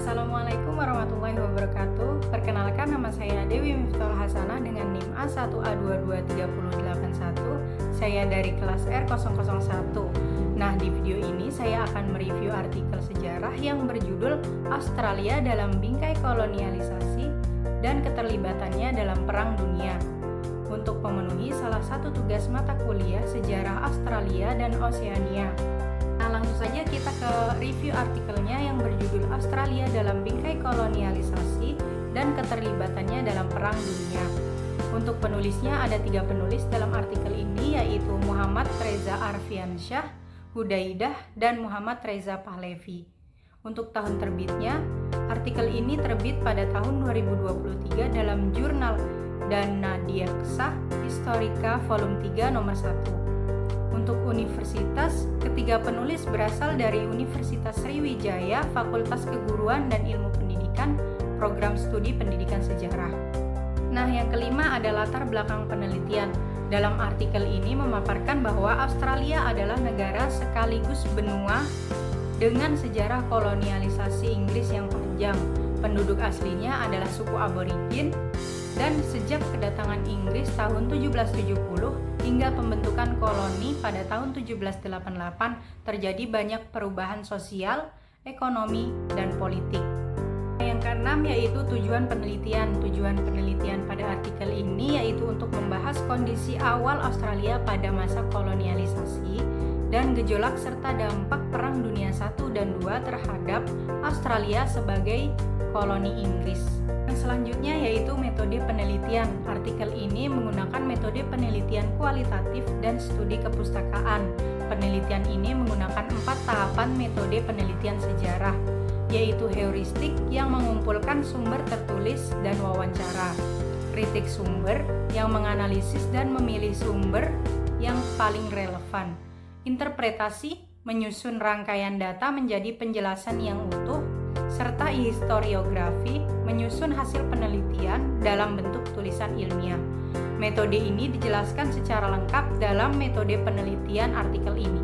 Assalamualaikum warahmatullahi wabarakatuh. Perkenalkan, nama saya Dewi Miftahul Hasanah dengan NIM A1A223081. Saya dari kelas R001. Nah, di video ini saya akan mereview artikel sejarah yang berjudul Australia dalam Bingkai Kolonialisasi dan Keterlibatannya dalam Perang Dunia, untuk memenuhi salah satu tugas mata kuliah Sejarah Australia dan Oseania. Nah, langsung saja kita ke review artikelnya yang berjudul Australia dalam Bingkai Kolonialisasi dan Keterlibatannya dalam Perang Dunia. Untuk penulisnya ada 3 penulis dalam artikel ini, yaitu Muhammad Reza Arfiansyah, Hudaidah, dan Muhammad Reza Pahlavi. Untuk tahun terbitnya, artikel ini terbit pada tahun 2023 dalam jurnal Dana Diaksa Historika Volume 3 nomor 1. Untuk universitas, ketiga penulis berasal dari Universitas Sriwijaya, Fakultas Keguruan dan Ilmu Pendidikan, Program Studi Pendidikan Sejarah. Nah, yang kelima ada latar belakang penelitian. Dalam artikel ini memaparkan bahwa Australia adalah negara sekaligus benua dengan sejarah kolonialisasi Inggris yang panjang. Penduduk aslinya adalah suku aborigin, dan sejak kedatangan Inggris tahun 1770 hingga pembentukan koloni pada tahun 1788 terjadi banyak perubahan sosial, ekonomi, dan politik. Yang keenam yaitu tujuan penelitian. Tujuan penelitian pada artikel ini yaitu untuk membahas kondisi awal Australia pada masa kolonialisasi dan gejolak serta dampak Perang Dunia I dan II terhadap Australia sebagai koloni Inggris. Yang selanjutnya yaitu metode penelitian. Artikel ini menggunakan metode penelitian kualitatif dan studi kepustakaan. Penelitian ini menggunakan 4 tahapan metode penelitian sejarah, yaitu heuristik yang mengumpulkan sumber tertulis dan wawancara, kritik sumber yang menganalisis dan memilih sumber yang paling relevan, interpretasi menyusun rangkaian data menjadi penjelasan yang utuh, serta historiografi menyusun hasil penelitian dalam bentuk tulisan ilmiah. Metode ini dijelaskan secara lengkap dalam metode penelitian artikel ini.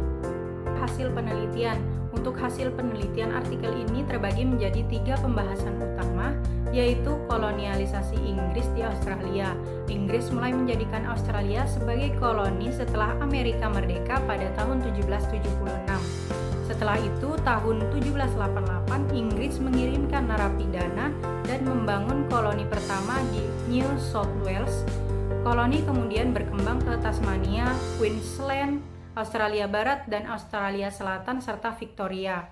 Hasil penelitian. Untuk hasil penelitian artikel ini terbagi menjadi 3 pembahasan utama, yaitu kolonialisasi Inggris di Australia. Inggris mulai menjadikan Australia sebagai koloni setelah Amerika merdeka pada tahun 1776. Setelah itu, tahun 1788, Inggris mengirimkan narapidana dan membangun koloni pertama di New South Wales. Koloni kemudian berkembang ke Tasmania, Queensland, Australia Barat, dan Australia Selatan, serta Victoria.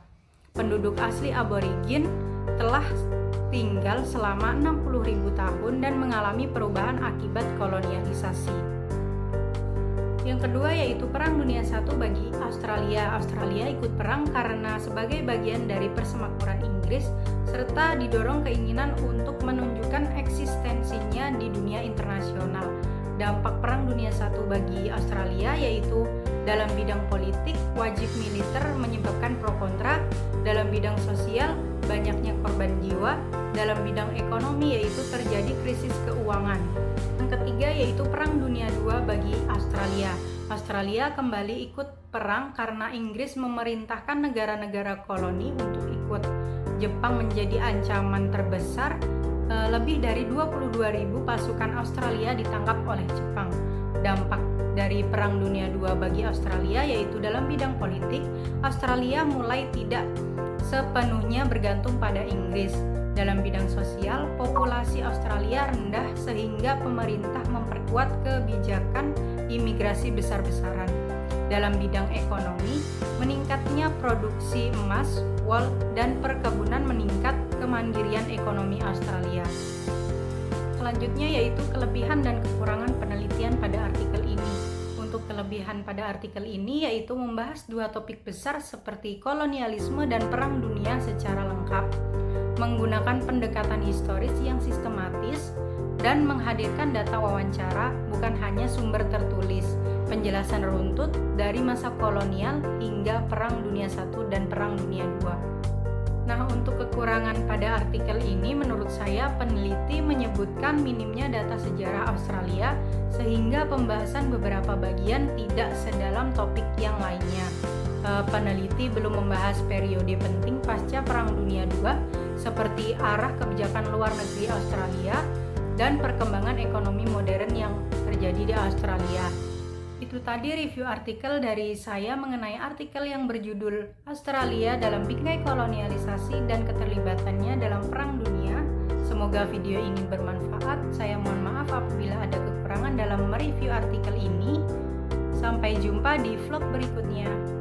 Penduduk asli aborigin telah tinggal selama 60.000 tahun dan mengalami perubahan akibat kolonialisasi. Yang kedua yaitu Perang Dunia I bagi Australia. Australia ikut perang karena sebagai bagian dari persemakmuran Inggris serta didorong keinginan untuk menunjukkan eksistensinya di dunia internasional. Dampak Perang Dunia I bagi Australia yaitu dalam bidang politik, wajib militer menyebabkan pro kontra, dalam bidang sosial, banyaknya korban jiwa, dalam bidang ekonomi yaitu terjadi krisis keuangan. Yang ketiga yaitu Perang Dunia II bagi Australia. Australia kembali ikut perang karena Inggris memerintahkan negara-negara koloni untuk ikut. Jepang menjadi ancaman terbesar. Lebih dari 22.000 pasukan Australia ditangkap oleh Jepang. Dampak dari Perang Dunia II bagi Australia yaitu dalam bidang politik, Australia mulai tidak sepenuhnya bergantung pada Inggris. Dalam bidang sosial, populasi Australia rendah sehingga pemerintah memperkuat kebijakan imigrasi besar-besaran. Dalam bidang ekonomi, meningkatnya produksi emas, wol, dan perkebunan meningkat kemandirian ekonomi Australia. Selanjutnya yaitu kelebihan dan kekurangan penelitian pada artikel ini. Untuk kelebihan pada artikel ini yaitu membahas 2 topik besar seperti kolonialisme dan perang dunia secara lengkap, menggunakan pendekatan historis yang sistematis, dan menghadirkan data wawancara bukan hanya sumber tertulis, penjelasan runtut dari masa kolonial hingga Perang Dunia I dan Perang Dunia II. Nah, untuk kekurangan pada artikel ini menurut saya peneliti menyebutkan minimnya data sejarah Australia sehingga pembahasan beberapa bagian tidak sedalam topik yang lainnya. Peneliti belum membahas periode penting pasca Perang Dunia II seperti arah kebijakan luar negeri Australia dan perkembangan ekonomi modern yang terjadi di Australia. Itu tadi review artikel dari saya mengenai artikel yang berjudul Australia dalam Bingkai Kolonialisasi dan Keterlibatannya dalam Perang Dunia. Semoga video ini bermanfaat. Saya mohon maaf apabila ada kekurangan dalam mereview artikel ini. Sampai jumpa di vlog berikutnya.